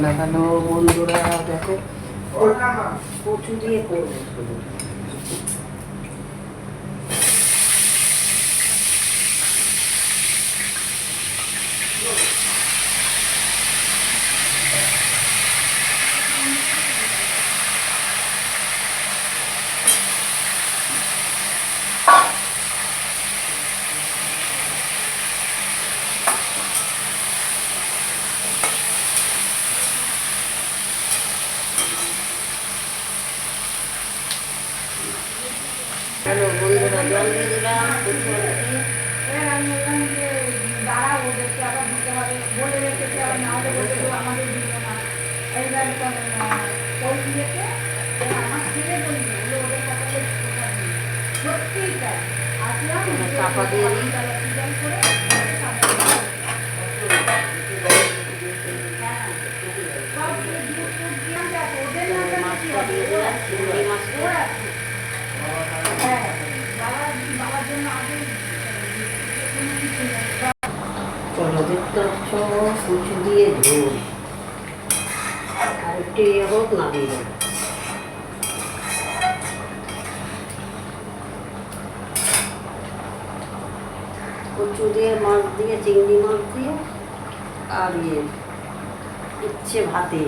লাগানো বন্ধুরা দেখো কচু দিয়ে করবো শুধু। হ্যালো বন্ধুরা, জল দিয়ে দিলাম কচু আলু। এবার আমি বললাম যে দাঁড়াও, ওদেরকে আবার দিতে হবে, বলে রেখেছে, আবার না হলে বলতে দেবো আমাদের দিল না। এইবার ওই দিয়েছে, এবার আমার ছেলে বলল যে ওদের কথা সত্যিই তাই। আসলাম চাপা দিয়ে দিই। ডিজাইন করে সব দিয়ে ওদের না মাছটা দিয়ে দিলাম, চিংড়ি মাছটা। হ্যাঁ, বাবার জন্য আগে চলো দেখতে পাচ্ছ কচু দিয়ে ঝোল। আর একটু ইয়ে হোক না দিয়ে দেবো। কচু দিয়ে মাছ দিয়ে চিংড়ি মাছ দিয়ে আর ইয়ে ইচ্ছে ভাতে।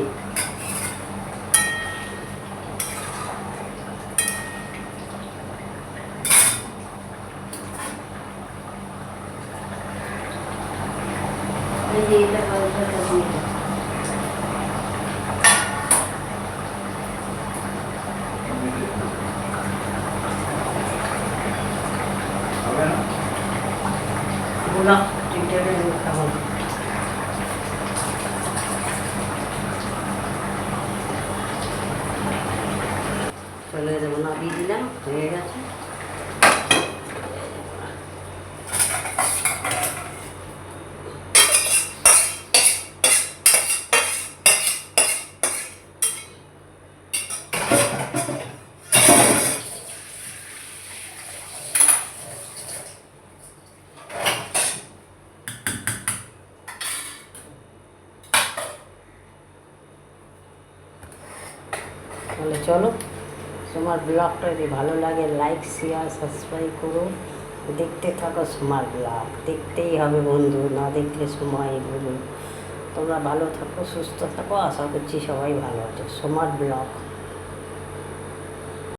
এই যে এটা হালকাটা দিয়ে দাও। গোলাপ টিটারে খাবো। চলে যাবো, নামিয়ে দিলাম, হয়ে গেছে। তাহলে চলো, তোমার ব্লগটা যদি ভালো লাগে লাইক শেয়ার সাবস্ক্রাইব করো, দেখতে থাকো তোমার ব্লগ। দেখতেই হবে বন্ধু, না দেখলে সময় বলুন। তোমরা ভালো থাকো, সুস্থ থাকো, আশা করছি সবাই ভালো আছে। তোমার ব্লগ।